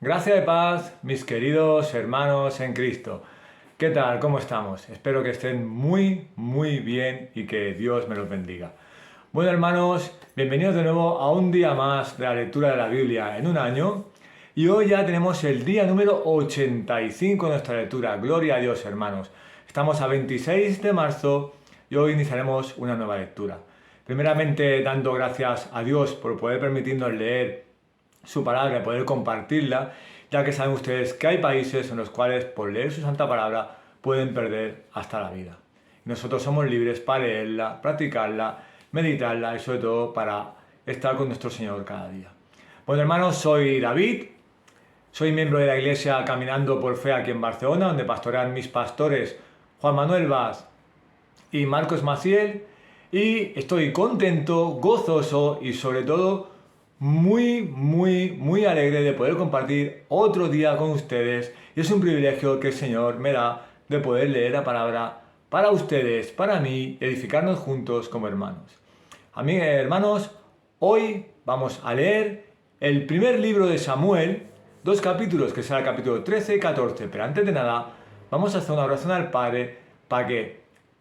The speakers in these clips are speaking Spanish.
Gracia de paz, mis queridos hermanos en Cristo. ¿Qué tal? ¿Cómo estamos? Espero que estén muy bien y que Dios me los bendiga. Bueno, hermanos, bienvenidos de nuevo a un día más de la lectura de la Biblia en un año. Y hoy ya tenemos el día número 85 de nuestra lectura. Gloria a Dios, hermanos. Estamos a 26 de marzo y hoy iniciaremos una nueva lectura. Primeramente, dando gracias a Dios por poder permitirnos leer su palabra y poder compartirla, ya que saben ustedes que hay países en los cuales por leer su santa palabra pueden perder hasta la vida. Y nosotros somos libres para leerla, practicarla, meditarla y sobre todo para estar con nuestro Señor cada día. Bueno, hermanos, soy David, soy miembro de la iglesia Caminando por Fe aquí en Barcelona, donde pastorean mis pastores Juan Manuel Vaz y Marcos Maciel, y estoy contento, gozoso y sobre todo muy alegre de poder compartir otro día con ustedes, y es un privilegio que el Señor me da de poder leer la palabra para ustedes, para mí, edificarnos juntos como hermanos. A mí, hermanos, hoy vamos a leer el primer libro de Samuel, 2 capítulos, que será el capítulo 13 y 14, pero antes de nada vamos a hacer una oración al Padre para que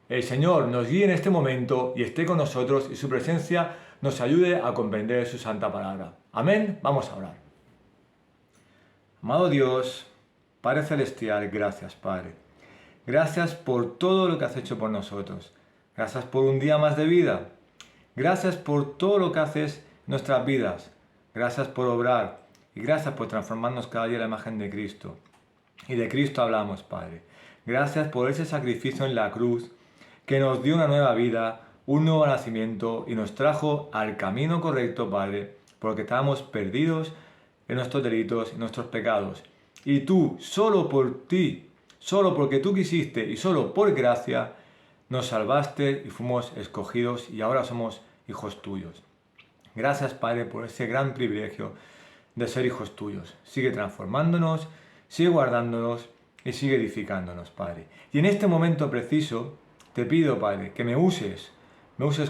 el Señor nos guíe en este momento y esté con nosotros y su presencia nos ayude a comprender su santa palabra. Amén. Vamos a orar. Amado Dios, Padre Celestial, gracias, Padre. Gracias por todo lo que has hecho por nosotros. Gracias por un día más de vida. Gracias por todo lo que haces en nuestras vidas. Gracias por obrar y gracias por transformarnos cada día en la imagen de Cristo. Y de Cristo hablamos, Padre. Gracias por ese sacrificio en la cruz que nos dio una nueva vida, un nuevo nacimiento y nos trajo al camino correcto, Padre, porque estábamos perdidos en nuestros delitos y nuestros pecados. Y tú, solo por ti, solo porque tú quisiste y solo por gracia, nos salvaste y fuimos escogidos y ahora somos hijos tuyos. Gracias, Padre, por ese gran privilegio de ser hijos tuyos. Sigue transformándonos, sigue guardándonos y sigue edificándonos, Padre. Y en este momento preciso, te pido, Padre, que me uses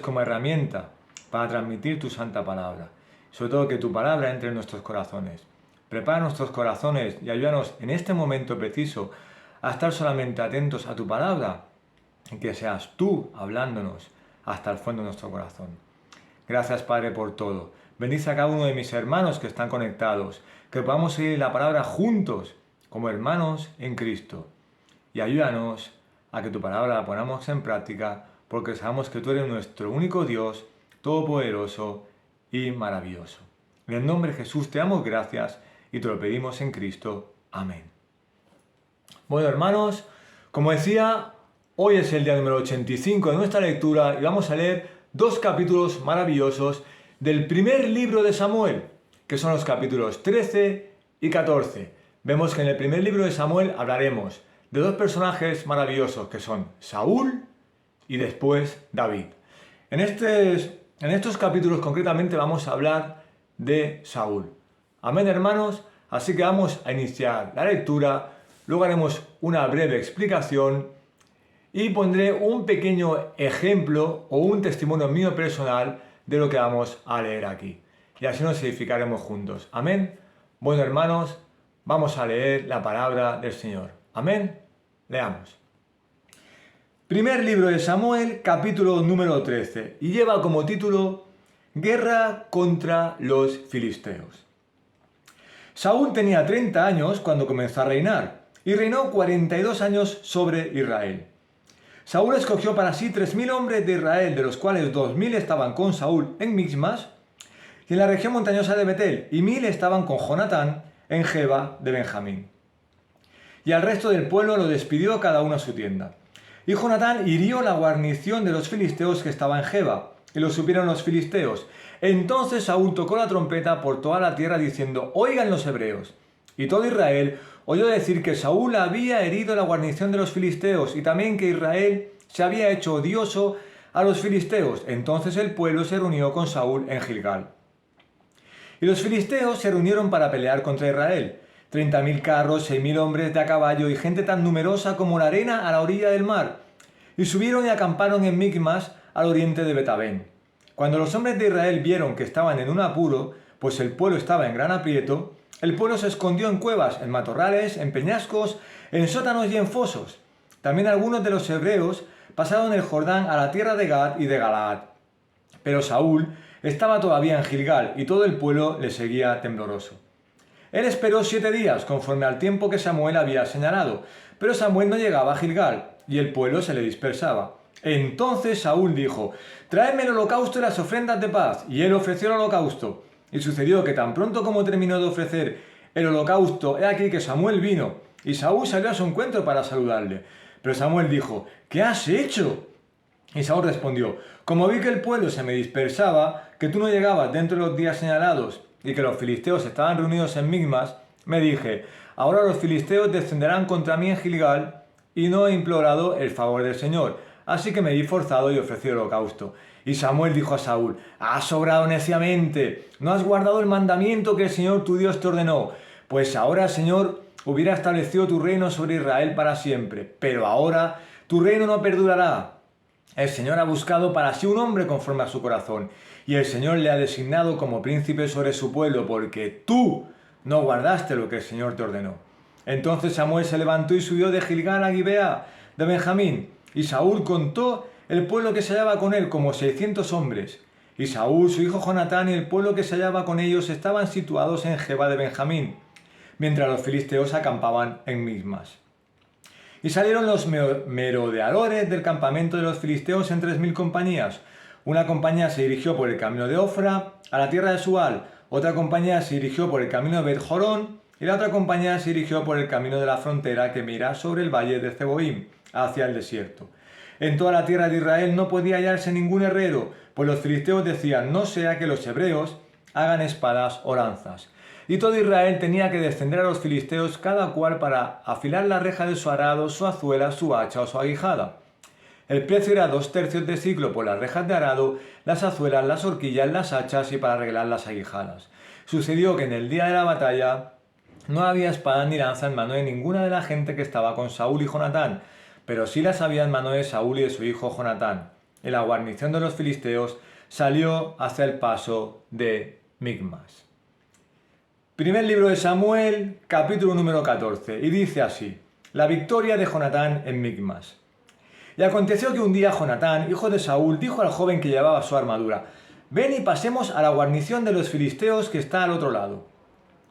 como herramienta para transmitir tu santa palabra. Sobre todo que tu palabra entre en nuestros corazones. Prepara nuestros corazones y ayúdanos en este momento preciso a estar solamente atentos a tu palabra y que seas tú hablándonos hasta el fondo de nuestro corazón. Gracias, Padre, por todo. Bendice a cada uno de mis hermanos que están conectados, que podamos seguir la palabra juntos como hermanos en Cristo. Y ayúdanos a que tu palabra la ponamos en práctica, porque sabemos que tú eres nuestro único Dios, todopoderoso y maravilloso. En el nombre de Jesús te damos gracias y te lo pedimos en Cristo. Amén. Bueno, hermanos, como decía, hoy es el día número 85 de nuestra lectura y vamos a leer 2 capítulos maravillosos del primer libro de Samuel, que son los capítulos 13 y 14. Vemos que en el primer libro de Samuel hablaremos de 2 personajes maravillosos que son Saúl y después David. En estos capítulos concretamente vamos a hablar de Saúl. Amén, hermanos. Así que vamos a iniciar la lectura, luego haremos una breve explicación y pondré un pequeño ejemplo o un testimonio mío personal de lo que vamos a leer aquí. Y así nos edificaremos juntos. Amén. Bueno, hermanos, vamos a leer la palabra del Señor. Amén. Leamos. Primer libro de Samuel, capítulo número 13, y lleva como título Guerra contra los filisteos. Saúl tenía 30 años cuando comenzó a reinar, y reinó 42 años sobre Israel. Saúl escogió para sí 3.000 hombres de Israel, de los cuales 2.000 estaban con Saúl en Mixmas y en la región montañosa de Betel, y 1.000 estaban con Jonatán en Geba de Benjamín. Y al resto del pueblo lo despidió cada uno a su tienda. Y Jonatán hirió la guarnición de los filisteos que estaba en Geba, y lo supieron los filisteos. Entonces Saúl tocó la trompeta por toda la tierra diciendo: «Oigan los hebreos». Y todo Israel oyó decir que Saúl había herido la guarnición de los filisteos y también que Israel se había hecho odioso a los filisteos. Entonces el pueblo se reunió con Saúl en Gilgal. Y los filisteos se reunieron para pelear contra Israel. 30.000 carros, 6.000 hombres de a caballo y gente tan numerosa como la arena a la orilla del mar. Y subieron y acamparon en Micmas, al oriente de Betabén. Cuando los hombres de Israel vieron que estaban en un apuro, pues el pueblo estaba en gran aprieto, El pueblo se escondió en cuevas, en matorrales, en peñascos, en sótanos y en fosos. También algunos de los hebreos pasaron el Jordán a la tierra de Gad y de Galaad. Pero Saúl estaba todavía en Gilgal y todo el pueblo le seguía tembloroso. Él esperó 7 días, conforme al tiempo que Samuel había señalado, pero Samuel no llegaba a Gilgal, y el pueblo se le dispersaba. Entonces Saúl dijo: «Tráeme el holocausto y las ofrendas de paz». Y él ofreció el holocausto. Y sucedió que tan pronto como terminó de ofrecer el holocausto, he aquí que Samuel vino, y Saúl salió a su encuentro para saludarle. Pero Samuel dijo: «¿Qué has hecho?». Y Saúl respondió: «Como vi que el pueblo se me dispersaba, que tú no llegabas dentro de los días señalados, y que los filisteos estaban reunidos en Migmas, me dije: ahora los filisteos descenderán contra mí en Gilgal, y no he implorado el favor del Señor. Así que me vi forzado y ofrecí el holocausto». Y Samuel dijo a Saúl: «Has obrado neciamente, no has guardado el mandamiento que el Señor tu Dios te ordenó. Pues ahora el Señor hubiera establecido tu reino sobre Israel para siempre, pero ahora tu reino no perdurará. El Señor ha buscado para sí un hombre conforme a su corazón, y el Señor le ha designado como príncipe sobre su pueblo, porque tú no guardaste lo que el Señor te ordenó». Entonces Samuel se levantó y subió de Gilgal a Gibea de Benjamín, y Saúl contó el pueblo que se hallaba con él, como 600 hombres. Y Saúl, su hijo Jonatán, y el pueblo que se hallaba con ellos estaban situados en Geba de Benjamín, mientras los filisteos acampaban en Mismas. Y salieron los merodeadores del campamento de los filisteos en 3000 compañías. Una compañía se dirigió por el camino de Ofra a la tierra de Sual, otra compañía se dirigió por el camino de Bet-Jorón, y la otra compañía se dirigió por el camino de la frontera que mira sobre el valle de Zeboim, hacia el desierto. En toda la tierra de Israel no podía hallarse ningún herrero, pues los filisteos decían: no sea que los hebreos hagan espadas o lanzas. Y todo Israel tenía que descender a los filisteos, cada cual para afilar la reja de su arado, su azuela, su hacha o su aguijada. El precio era 2 tercios de siclo por las rejas de arado, las azuelas, las horquillas, las hachas y para arreglar las aguijadas. Sucedió que en el día de la batalla no había espada ni lanza en mano de ninguna de la gente que estaba con Saúl y Jonatán, pero sí las había en mano de Saúl y de su hijo Jonatán. Y la guarnición de los filisteos salió hacia el paso de Migmas. Primer libro de Samuel, capítulo número 14, y dice así: la victoria de Jonatán en Migmas. Y aconteció que un día Jonatán, hijo de Saúl, dijo al joven que llevaba su armadura: «Ven y pasemos a la guarnición de los filisteos que está al otro lado».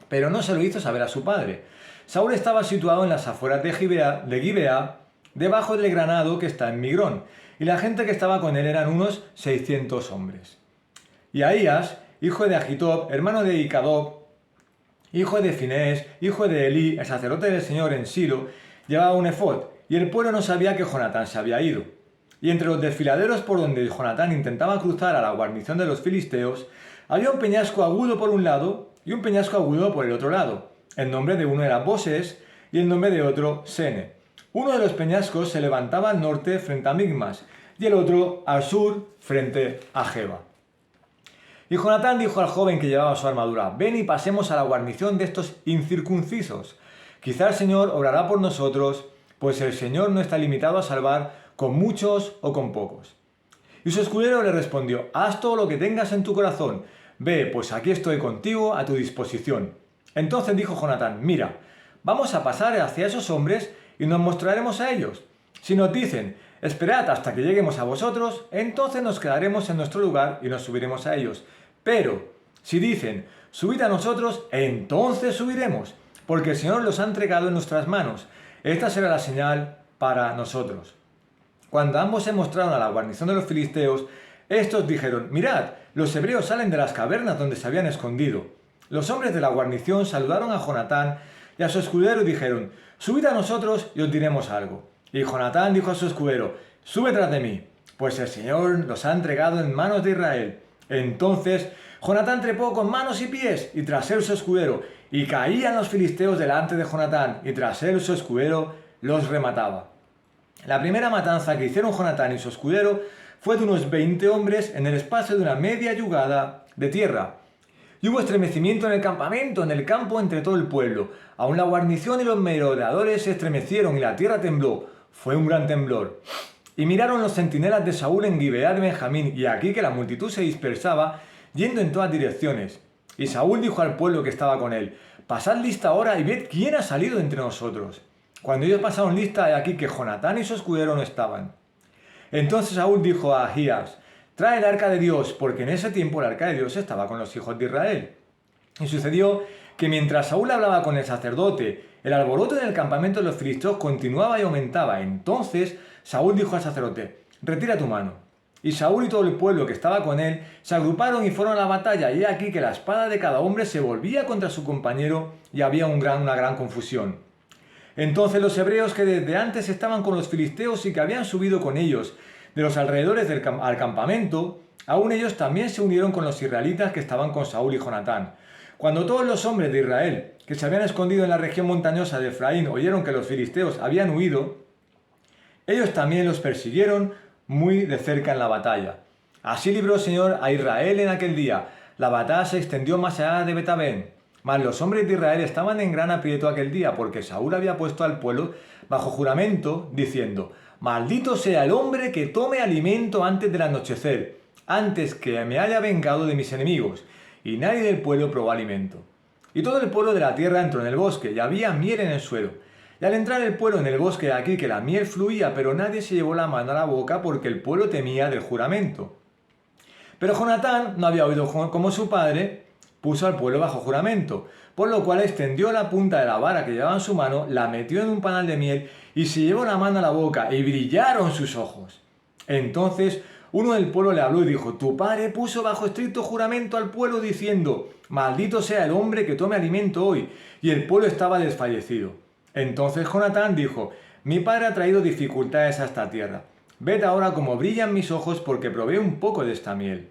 Pero no se lo hizo saber a su padre. Saúl estaba situado en las afueras de Gibea, debajo del granado que está en Migrón, y la gente que estaba con él eran unos 600 hombres. Y Ahías, hijo de Ahitob, hermano de Icadob, hijo de Finés, hijo de Elí, el sacerdote del Señor en Silo, llevaba un efod, y el pueblo no sabía que Jonatán se había ido. Y entre los desfiladeros por donde Jonatán intentaba cruzar a la guarnición de los filisteos, había un peñasco agudo por un lado y un peñasco agudo por el otro lado. El nombre de uno era Boses y el nombre de otro Sene. Uno de los peñascos se levantaba al norte frente a Migmas y el otro al sur frente a Geba. Y Jonatán dijo al joven que llevaba su armadura: «Ven y pasemos a la guarnición de estos incircuncisos. Quizá el Señor obrará por nosotros, pues el Señor no está limitado a salvar con muchos o con pocos». Y su escudero le respondió: «Haz todo lo que tengas en tu corazón. Ve, pues aquí estoy contigo a tu disposición». Entonces dijo Jonatán: «Mira, vamos a pasar hacia esos hombres y nos mostraremos a ellos. Si nos dicen: esperad hasta que lleguemos a vosotros, entonces nos quedaremos en nuestro lugar y nos subiremos a ellos. Pero si dicen: subid a nosotros, entonces subiremos, porque el Señor los ha entregado en nuestras manos. Esta será la señal para nosotros». Cuando ambos se mostraron a la guarnición de los filisteos, estos dijeron: «Mirad, los hebreos salen de las cavernas donde se habían escondido». Los hombres de la guarnición saludaron a Jonatán y a su escudero y dijeron: «Subid a nosotros y os diremos algo». Y Jonatán dijo a su escudero: «Sube tras de mí, pues el Señor los ha entregado en manos de Israel». Entonces Jonatán trepó con manos y pies, y tras él su escudero, y caían los filisteos delante de Jonatán, y tras él su escudero los remataba. La primera matanza que hicieron Jonatán y su escudero fue de unos 20 hombres en el espacio de una media yugada de tierra. Y hubo estremecimiento en el campamento, en el campo, entre todo el pueblo. Aun la guarnición y los merodeadores se estremecieron y la tierra tembló. Fue un gran temblor. Y miraron los centinelas de Saúl en Gibea de Benjamín, y aquí que la multitud se dispersaba, yendo en todas direcciones. Y Saúl dijo al pueblo que estaba con él: pasad lista ahora y ved quién ha salido entre nosotros. Cuando ellos pasaron lista, he aquí que Jonatán y su escudero no estaban. Entonces Saúl dijo a Ahías: trae el arca de Dios, porque en ese tiempo el arca de Dios estaba con los hijos de Israel. Y sucedió que mientras Saúl hablaba con el sacerdote, el alboroto en el campamento de los filisteos continuaba y aumentaba. Entonces Saúl dijo al sacerdote: retira tu mano. Y Saúl y todo el pueblo que estaba con él se agruparon y fueron a la batalla, y he aquí que la espada de cada hombre se volvía contra su compañero, y había una gran confusión. Entonces los hebreos que desde antes estaban con los filisteos y que habían subido con ellos de los alrededores al campamento, aún ellos también se unieron con los israelitas que estaban con Saúl y Jonatán. Cuando todos los hombres de Israel que se habían escondido en la región montañosa de Efraín oyeron que los filisteos habían huido, ellos también los persiguieron muy de cerca en la batalla. Así libró el Señor a Israel en aquel día. La batalla se extendió más allá de Betabén. Mas los hombres de Israel estaban en gran aprieto aquel día, porque Saúl había puesto al pueblo bajo juramento, diciendo: maldito sea el hombre que tome alimento antes del anochecer, antes que me haya vengado de mis enemigos. Y nadie del pueblo probó alimento. Y todo el pueblo de la tierra entró en el bosque, y había miel en el suelo. Y al entrar el pueblo en el bosque, aquí que la miel fluía, pero nadie se llevó la mano a la boca, porque el pueblo temía del juramento. Pero Jonatán no había oído como su padre, puso al pueblo bajo juramento, por lo cual extendió la punta de la vara que llevaba en su mano, la metió en un panal de miel y se llevó la mano a la boca, y brillaron sus ojos. Entonces uno del pueblo le habló y dijo: tu padre puso bajo estricto juramento al pueblo, diciendo: maldito sea el hombre que tome alimento hoy. Y el pueblo estaba desfallecido. Entonces Jonatán dijo: mi padre ha traído dificultades a esta tierra. Ved ahora cómo brillan mis ojos, porque probé un poco de esta miel.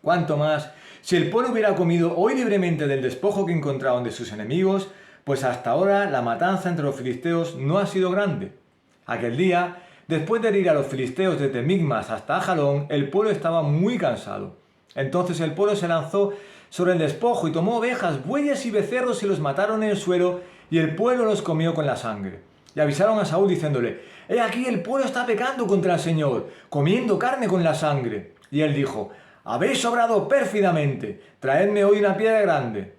Cuanto más, si el pueblo hubiera comido hoy libremente del despojo que encontraron de sus enemigos, pues hasta ahora la matanza entre los filisteos no ha sido grande. Aquel día, después de herir a los filisteos desde Migmas hasta Ajalón, el pueblo estaba muy cansado. Entonces el pueblo se lanzó sobre el despojo y tomó ovejas, bueyes y becerros y los mataron en el suelo, y el pueblo los comió con la sangre. Y avisaron a Saúl diciéndole: he aquí el pueblo está pecando contra el Señor, comiendo carne con la sangre. Y él dijo: habéis obrado pérfidamente, traedme hoy una piedra grande.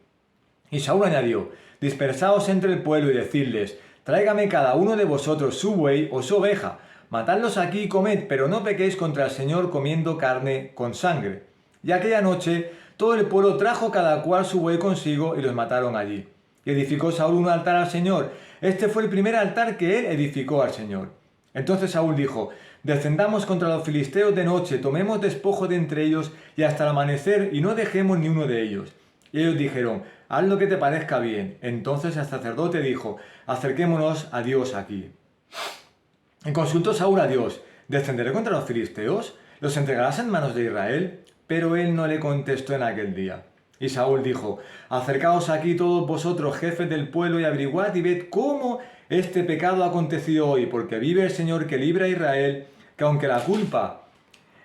Y Saúl añadió: dispersaos entre el pueblo y decidles: tráigame cada uno de vosotros su buey o su oveja, matadlos aquí y comed, pero no pequéis contra el Señor comiendo carne con sangre. Y aquella noche todo el pueblo trajo cada cual su buey consigo y los mataron allí. Y edificó Saúl un altar al Señor. Este fue el primer altar que él edificó al Señor. Entonces Saúl dijo: descendamos contra los filisteos de noche, tomemos despojo de entre ellos y hasta el amanecer, y no dejemos ni uno de ellos. Y ellos dijeron: haz lo que te parezca bien. Entonces el sacerdote dijo: acerquémonos a Dios aquí. Y consultó Saúl a Dios: ¿descenderé contra los filisteos? ¿Los entregarás en manos de Israel? Pero él no le contestó en aquel día. Y Saúl dijo: acercaos aquí todos vosotros, jefes del pueblo, y averiguad y ved cómo este pecado ha acontecido hoy, porque vive el Señor que libra a Israel, que aunque la culpa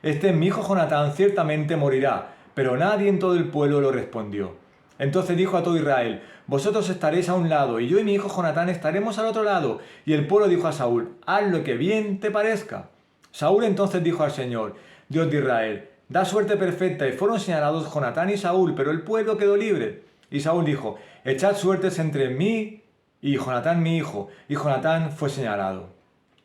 esté en mi hijo Jonatán, ciertamente morirá. Pero nadie en todo el pueblo lo respondió. Entonces dijo a todo Israel: vosotros estaréis a un lado, y yo y mi hijo Jonatán estaremos al otro lado. Y el pueblo dijo a Saúl: haz lo que bien te parezca. Saúl entonces dijo al Señor, Dios de Israel: da suerte perfecta. Y fueron señalados Jonatán y Saúl, pero el pueblo quedó libre. Y Saúl dijo: echad suertes entre mí y Jonatán mi hijo. Y Jonatán fue señalado.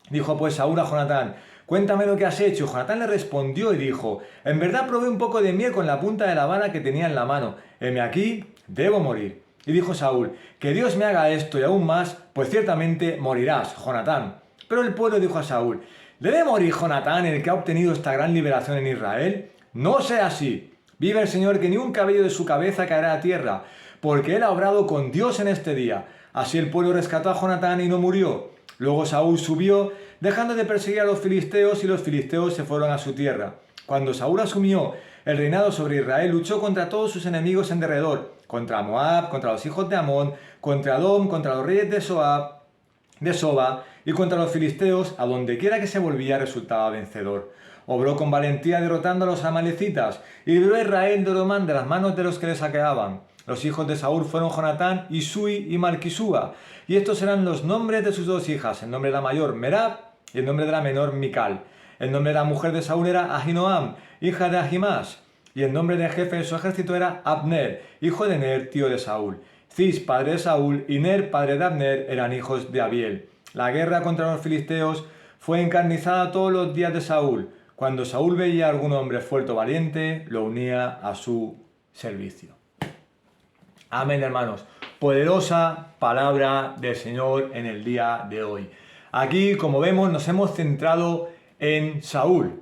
Dijo pues Saúl a Jonatán: cuéntame lo que has hecho. Y Jonatán le respondió y dijo: en verdad probé un poco de miel con la punta de la vara que tenía en la mano. Heme aquí, debo morir. Y dijo Saúl: que Dios me haga esto y aún más, pues ciertamente morirás, Jonatán. Pero el pueblo dijo a Saúl: ¿debe morir Jonatán, el que ha obtenido esta gran liberación en Israel? No sea así. Vive el Señor, que ni un cabello de su cabeza caerá a tierra, porque él ha obrado con Dios en este día. Así el pueblo rescató a Jonatán y no murió. Luego Saúl subió, dejando de perseguir a los filisteos, y los filisteos se fueron a su tierra. Cuando Saúl asumió el reinado sobre Israel, luchó contra todos sus enemigos en derredor, contra Moab, contra los hijos de Amón, contra Edom, contra los reyes de Soba, y contra los filisteos. A donde quiera que se volvía resultaba vencedor. Obró con valentía derrotando a los amalecitas, y libró a Israel de Oromán de las manos de los que le saqueaban. Los hijos de Saúl fueron Jonatán, Isui y Malquisúa, y estos eran los nombres de sus dos hijas: el nombre de la mayor Merab y el nombre de la menor Mical. El nombre de la mujer de Saúl era Ahinoam, hija de Ahimás, y el nombre del jefe de su ejército era Abner, hijo de Ner, tío de Saúl. Cis, padre de Saúl, y Ner, padre de Abner, eran hijos de Abiel. La guerra contra los filisteos fue encarnizada todos los días de Saúl. Cuando Saúl veía a algún hombre fuerte o valiente, lo unía a su servicio. Amén, hermanos. Poderosa palabra del Señor en el día de hoy. Aquí, como vemos, nos hemos centrado en Saúl,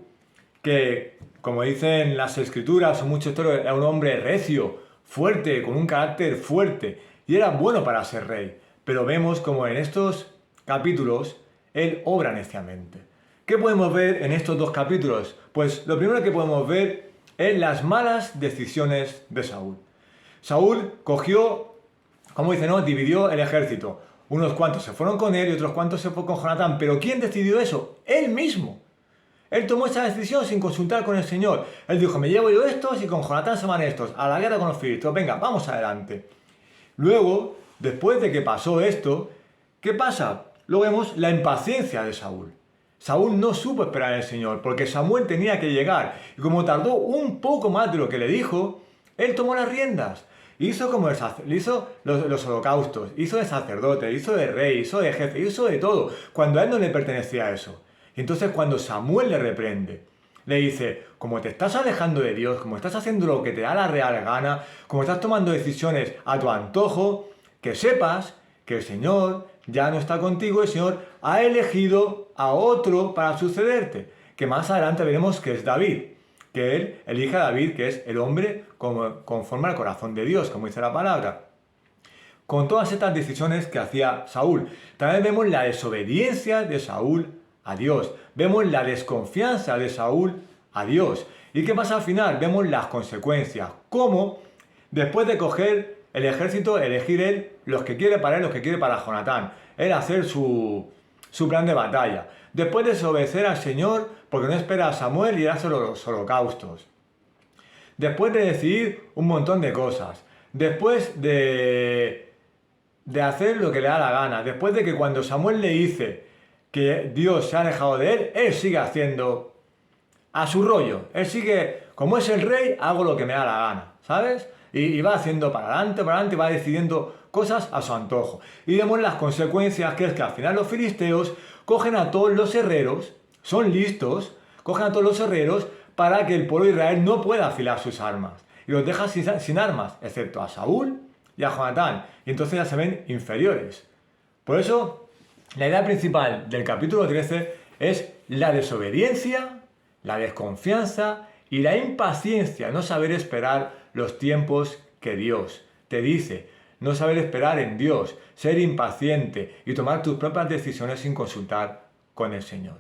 que, como dicen las escrituras o muchos historias, era un hombre recio, fuerte, con un carácter fuerte, y era bueno para ser rey. Pero vemos como en estos capítulos él obra neciamente. ¿Qué podemos ver en estos dos capítulos? Pues lo primero que podemos ver es las malas decisiones de Saúl. Saúl cogió, como dice, ¿no? Dividió el ejército. Unos cuantos se fueron con él y otros cuantos se fueron con Jonatán. ¿Pero quién decidió eso? Él mismo. Él tomó esa decisión sin consultar con el Señor. Él dijo, me llevo yo estos y con Jonatán se van estos. A la guerra con los filisteos. Venga, vamos adelante. Luego, después de que pasó esto, ¿qué pasa? Luego vemos la impaciencia de Saúl. Saúl no supo esperar al Señor porque Samuel tenía que llegar. Y como tardó un poco más de lo que le dijo, él tomó las riendas. Hizo como hizo los holocaustos, hizo de sacerdote, hizo de rey, hizo de jefe, hizo de todo, cuando a él no le pertenecía eso. Y entonces cuando Samuel le reprende, le dice, como te estás alejando de Dios, como estás haciendo lo que te da la real gana, como estás tomando decisiones a tu antojo, que sepas que el Señor ya no está contigo, el Señor ha elegido a otro para sucederte, que más adelante veremos que es David, que él elige a David, que es el hombre conforme al corazón de Dios, como dice la palabra. Con todas estas decisiones que hacía Saúl, también vemos la desobediencia de Saúl a Dios, vemos la desconfianza de Saúl a Dios. ¿Y qué pasa al final? Vemos las consecuencias, cómo después de coger el ejército, elegir él los que quiere para él, los que quiere para Jonatán, él hacer su plan de batalla. Después de desobedecer al Señor, porque no espera a Samuel y hace los holocaustos. Después de decidir un montón de cosas. Después de hacer lo que le da la gana. Después de que cuando Samuel le dice que Dios se ha alejado de él sigue haciendo a su rollo. Él sigue, como es el rey, hago lo que me da la gana, ¿sabes? Y va haciendo para adelante, va decidiendo cosas a su antojo. Y vemos las consecuencias, que es que al final los filisteos cogen a todos los herreros, son listos, cogen a todos los herreros para que el pueblo de Israel no pueda afilar sus armas. Y los deja sin armas, excepto a Saúl y a Jonatán. Y entonces ya se ven inferiores. Por eso, la idea principal del capítulo 13 es la desobediencia, la desconfianza y la impaciencia, no saber esperar los tiempos que Dios te dice, no saber esperar en Dios, ser impaciente y tomar tus propias decisiones sin consultar con el Señor.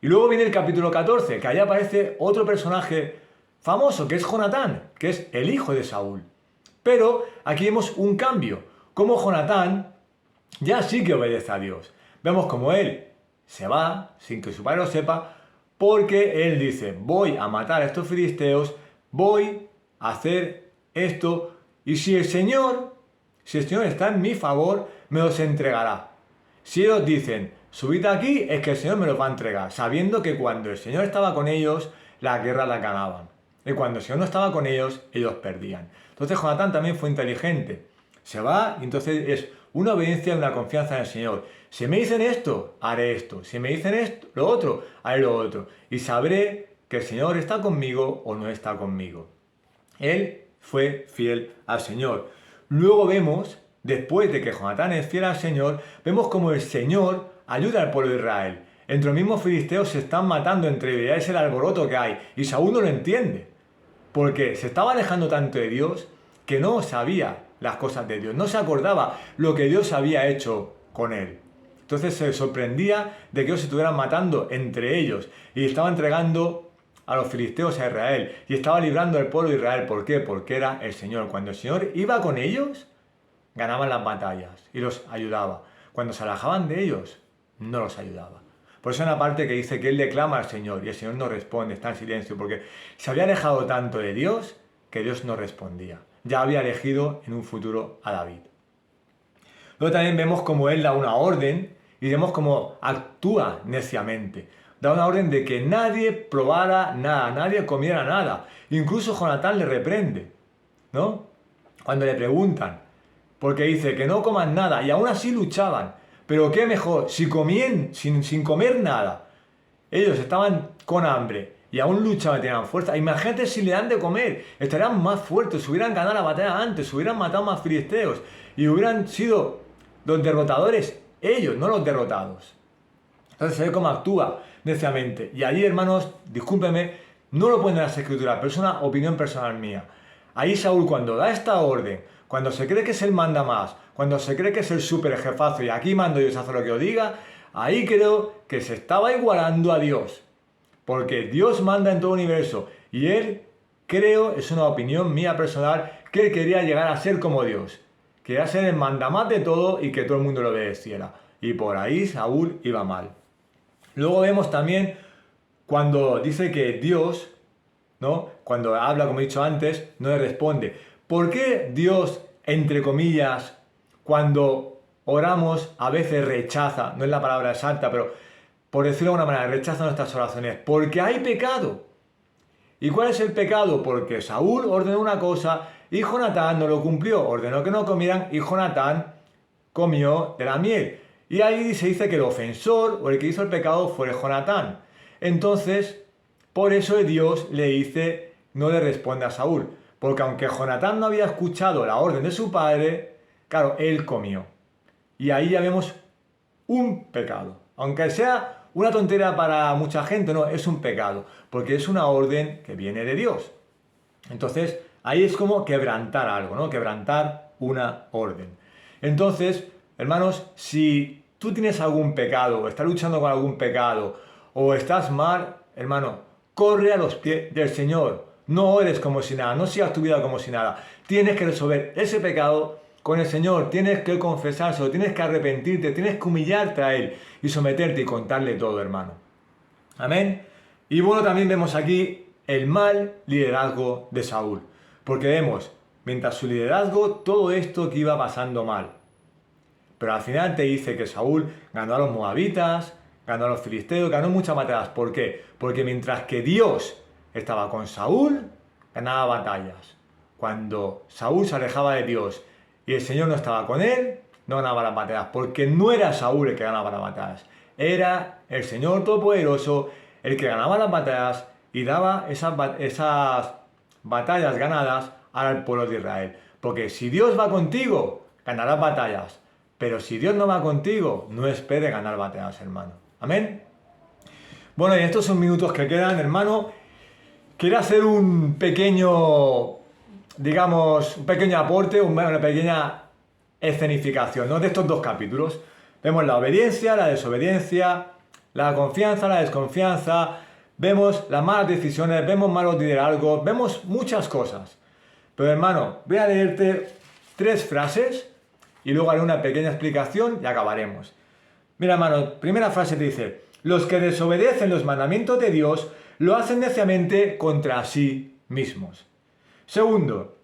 Y luego viene el capítulo 14, que allá aparece otro personaje famoso, que es Jonatán, que es el hijo de Saúl. Pero aquí vemos un cambio, como Jonatán ya sí que obedece a Dios. Vemos como él se va, sin que su padre lo sepa, porque él dice, voy a matar a estos filisteos, voy a hacer esto, y si el Señor está en mi favor, me los entregará. Si ellos dicen, subid aquí, es que el Señor me los va a entregar, sabiendo que cuando el Señor estaba con ellos, la guerra la ganaban. Y cuando el Señor no estaba con ellos, ellos perdían. Entonces Jonatán también fue inteligente. Se va y entonces es una obediencia y una confianza en el Señor. Si me dicen esto, haré esto. Si me dicen esto, lo otro, haré lo otro. Y sabré que el Señor está conmigo o no está conmigo. Él fue fiel al Señor. Luego vemos, después de que Jonatán es fiel al Señor, vemos como el Señor ayuda al pueblo de Israel. Entre los mismos filisteos se están matando entre ellos, es el alboroto que hay. Y Saúl no lo entiende, porque se estaba alejando tanto de Dios que no sabía las cosas de Dios, no se acordaba lo que Dios había hecho con él. Entonces se sorprendía de que ellos se estuvieran matando entre ellos y estaba entregando a los filisteos a Israel y estaba librando al pueblo de Israel. ¿Por qué? Porque era el Señor. Cuando el Señor iba con ellos, ganaban las batallas y los ayudaba. Cuando se alejaban de ellos, no los ayudaba. Por eso hay una parte que dice que él le clama al Señor y el Señor no responde, está en silencio, porque se había alejado tanto de Dios que Dios no respondía. Ya había elegido en un futuro a David. Luego también vemos cómo él da una orden y vemos cómo actúa neciamente. Da una orden de que nadie probara nada, nadie comiera nada. Incluso Jonatán le reprende, ¿no? Cuando le preguntan, porque dice que no coman nada y aún así luchaban. Pero qué mejor, si comían sin comer nada, ellos estaban con hambre y aún luchaban y tenían fuerza. Imagínate si le dan de comer, estarían más fuertes, hubieran ganado la batalla antes, hubieran matado más filisteos y hubieran sido los derrotadores ellos, no los derrotados. Entonces se ve cómo actúa neciamente. Y allí, hermanos, discúlpeme, no lo ponen en las escrituras, pero es una opinión personal mía. Ahí Saúl, cuando da esta orden, cuando se cree que es el manda más, cuando se cree que es el super jefazo y aquí mando y os hago lo que os diga, ahí creo que se estaba igualando a Dios. Porque Dios manda en todo el universo y él, creo, es una opinión mía personal, que él quería llegar a ser como Dios. Quería ser el mandamás de todo y que todo el mundo lo obedeciera. Y por ahí Saúl iba mal. Luego vemos también cuando dice que Dios, ¿no? Cuando habla, como he dicho antes, no le responde. ¿Por qué Dios, entre comillas, cuando oramos a veces rechaza, no es la palabra exacta, pero por decirlo de alguna manera, rechaza nuestras oraciones? Porque hay pecado. ¿Y cuál es el pecado? Porque Saúl ordenó una cosa y Jonatán no lo cumplió. Ordenó que no comieran y Jonatán comió de la miel. Y ahí se dice que el ofensor o el que hizo el pecado fue Jonatán. Entonces, por eso Dios le dice, no le responde a Saúl. Porque aunque Jonatán no había escuchado la orden de su padre, claro, él comió. Y ahí ya vemos un pecado. Aunque sea una tontería para mucha gente, no, es un pecado. Porque es una orden que viene de Dios. Entonces, ahí es como quebrantar algo, ¿no? Quebrantar una orden. Entonces, hermanos, si tú tienes algún pecado, o estás luchando con algún pecado, o estás mal, hermano, corre a los pies del Señor. No ores como si nada, no sigas tu vida como si nada. Tienes que resolver ese pecado con el Señor, tienes que confesárselo, tienes que arrepentirte, tienes que humillarte a Él y someterte y contarle todo, hermano. Amén. Y bueno, también vemos aquí el mal liderazgo de Saúl. Porque vemos, mientras su liderazgo, todo esto que iba pasando mal. Pero al final te dice que Saúl ganó a los moabitas, ganó a los filisteos, ganó muchas batallas. ¿Por qué? Porque mientras que Dios estaba con Saúl, ganaba batallas. Cuando Saúl se alejaba de Dios y el Señor no estaba con él, no ganaba las batallas. Porque no era Saúl el que ganaba las batallas. Era el Señor Todopoderoso el que ganaba las batallas y daba esas batallas ganadas al pueblo de Israel. Porque si Dios va contigo, ganarás batallas. Pero si Dios no va contigo, no esperes ganar batallas, hermano. Amén. Bueno, y estos son minutos que quedan, hermano. Quiero hacer un pequeño, digamos, un pequeño aporte, una pequeña escenificación, ¿no? De estos dos capítulos. Vemos la obediencia, la desobediencia, la confianza, la desconfianza. Vemos las malas decisiones, vemos malos liderazgos, vemos muchas cosas. Pero hermano, voy a leerte 3 frases y luego haré una pequeña explicación y acabaremos. Mira, hermano, primera frase te dice: los que desobedecen los mandamientos de Dios lo hacen neciamente contra sí mismos. Segundo,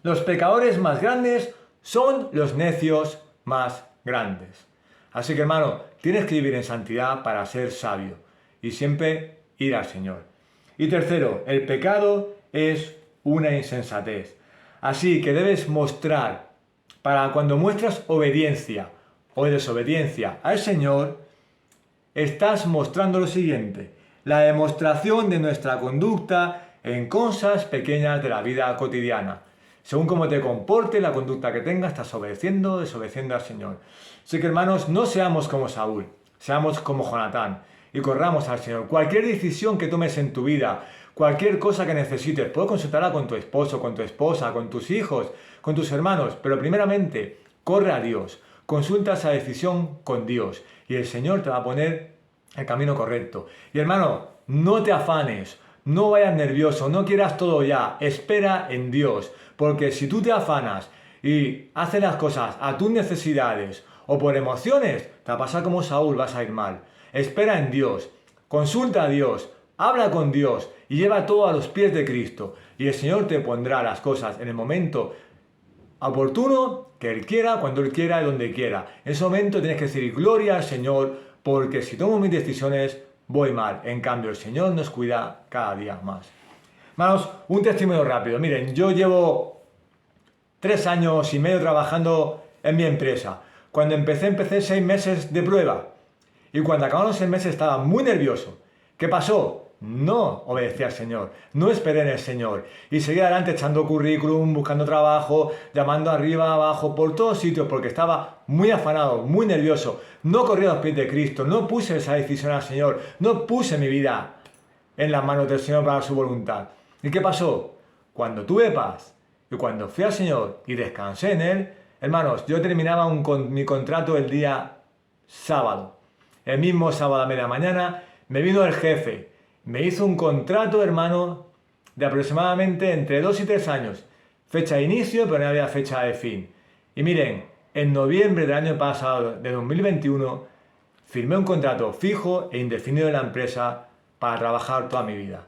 los pecadores más grandes son los necios más grandes. Así que, hermano, tienes que vivir en santidad para ser sabio y siempre ir al Señor. Y tercero, el pecado es una insensatez. Así que debes mostrar, para cuando muestras obediencia o desobediencia al Señor, estás mostrando lo siguiente: la demostración de nuestra conducta en cosas pequeñas de la vida cotidiana. Según cómo te comporte, la conducta que tengas, estás obedeciendo o desobedeciendo al Señor. Así que, hermanos, no seamos como Saúl, seamos como Jonatán y corramos al Señor. Cualquier decisión que tomes en tu vida, cualquier cosa que necesites, puedes consultarla con tu esposo, con tu esposa, con tus hijos, con tus hermanos, pero primeramente, corre a Dios, consulta esa decisión con Dios y el Señor te va a poner el camino correcto. Y hermano, no te afanes, no vayas nervioso, no quieras todo ya, espera en Dios, porque si tú te afanas y haces las cosas a tus necesidades o por emociones, te va a pasar como Saúl, vas a ir mal. Espera en Dios, consulta a Dios, habla con Dios y lleva todo a los pies de Cristo. Y el Señor te pondrá las cosas en el momento oportuno, que Él quiera, cuando Él quiera y donde quiera. En ese momento tienes que decir gloria al Señor, porque si tomo mis decisiones voy mal. En cambio, el Señor nos cuida cada día más. Hermanos, un testimonio rápido. Miren, yo llevo 3 años y medio trabajando en mi empresa. Cuando empecé 6 meses de prueba. Y cuando acabaron los 6 meses estaba muy nervioso. ¿Qué pasó? No obedecí al Señor, no esperé en el Señor y seguí adelante echando currículum, buscando trabajo, llamando arriba, abajo, por todos sitios porque estaba muy afanado, muy nervioso. No corrí a los pies de Cristo, no puse esa decisión al Señor, no puse mi vida en las manos del Señor para su voluntad. ¿Y qué pasó? Cuando tuve paz y cuando fui al Señor y descansé en Él, hermanos, yo terminaba mi contrato el día sábado. El mismo sábado a media mañana me vino el jefe. Me hizo un contrato, hermano, de aproximadamente entre 2 y 3 años. Fecha de inicio, pero no había fecha de fin. Y miren, en noviembre del año pasado, de 2021, firmé un contrato fijo e indefinido en la empresa para trabajar toda mi vida.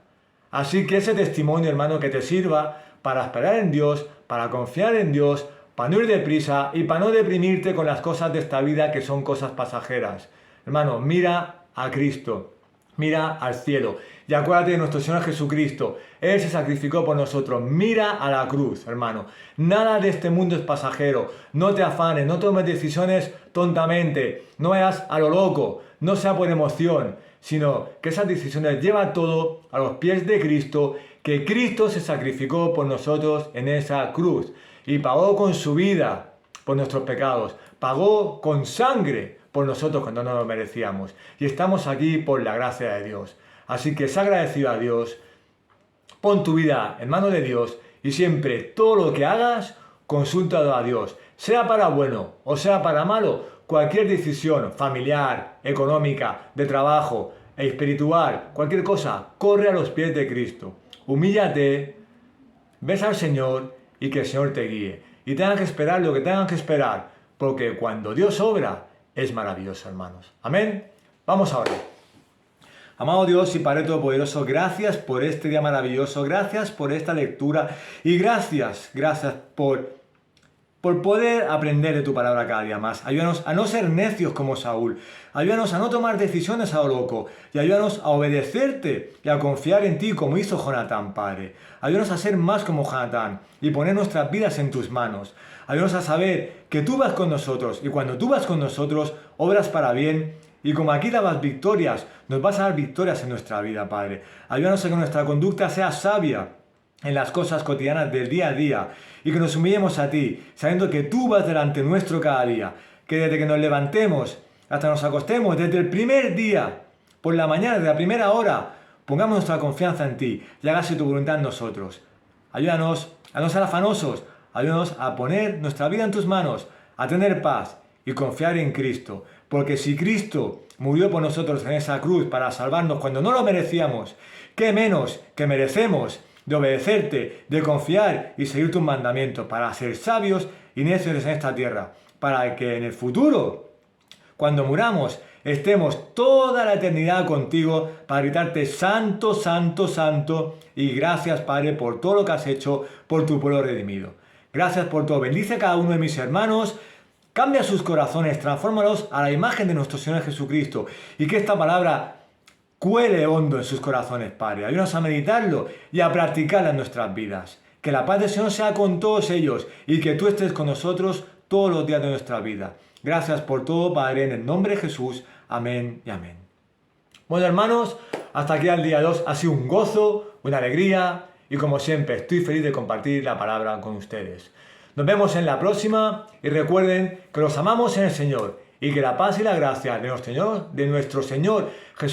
Así que ese testimonio, hermano, que te sirva para esperar en Dios, para confiar en Dios, para no ir deprisa y para no deprimirte con las cosas de esta vida que son cosas pasajeras. Hermano, mira a Cristo. Mira al cielo y acuérdate de nuestro Señor Jesucristo. Él se sacrificó por nosotros. Mira a la cruz, hermano. Nada de este mundo es pasajero. No te afanes, no tomes decisiones tontamente. No vayas a lo loco. No sea por emoción, sino que esas decisiones lleva todo a los pies de Cristo, que Cristo se sacrificó por nosotros en esa cruz y pagó con su vida por nuestros pecados. Pagó con sangre por nosotros cuando no lo merecíamos. Y estamos aquí por la gracia de Dios. Así que sé agradecido a Dios, pon tu vida en manos de Dios y siempre todo lo que hagas, consúltalo a Dios. Sea para bueno o sea para malo, cualquier decisión familiar, económica, de trabajo, espiritual, cualquier cosa, corre a los pies de Cristo. Humíllate, ves al Señor y que el Señor te guíe. Y tengan que esperar lo que tengan que esperar, porque cuando Dios obra, es maravilloso, hermanos. Amén. Vamos a orar. Amado Dios y Padre Todopoderoso, gracias por este día maravilloso, gracias por esta lectura y gracias por poder aprender de tu palabra cada día más. Ayúdanos a no ser necios como Saúl, ayúdanos a no tomar decisiones a lo loco y ayúdanos a obedecerte y a confiar en ti como hizo Jonatán, Padre. Ayúdanos a ser más como Jonatán y poner nuestras vidas en tus manos. Ayúdanos a saber que tú vas con nosotros y cuando tú vas con nosotros, obras para bien y como aquí dabas victorias, nos vas a dar victorias en nuestra vida, Padre. Ayúdanos a que nuestra conducta sea sabia en las cosas cotidianas del día a día y que nos humillemos a ti, sabiendo que tú vas delante nuestro cada día, que desde que nos levantemos hasta nos acostemos, desde el primer día, por la mañana, desde la primera hora, pongamos nuestra confianza en ti y hágase tu voluntad en nosotros. Ayúdanos a no ser afanosos, ayúdanos a poner nuestra vida en tus manos, a tener paz y confiar en Cristo. Porque si Cristo murió por nosotros en esa cruz para salvarnos cuando no lo merecíamos, ¿qué menos que merecemos de obedecerte, de confiar y seguir tus mandamientos para ser sabios y necios en esta tierra? Para que en el futuro, cuando muramos, estemos toda la eternidad contigo para gritarte santo, santo, santo y gracias, Padre, por todo lo que has hecho por tu pueblo redimido. Gracias por todo. Bendice a cada uno de mis hermanos. Cambia sus corazones, transfórmalos a la imagen de nuestro Señor Jesucristo y que esta palabra cuele hondo en sus corazones, Padre. Ayúdanos a meditarlo y a practicarla en nuestras vidas. Que la paz del Señor sea con todos ellos y que tú estés con nosotros todos los días de nuestra vida. Gracias por todo, Padre, en el nombre de Jesús. Amén y amén. Bueno, hermanos, hasta aquí el día 2. Ha sido un gozo, una alegría y como siempre estoy feliz de compartir la palabra con ustedes. Nos vemos en la próxima y recuerden que los amamos en el Señor y que la paz y la gracia de nuestro Señor Jesús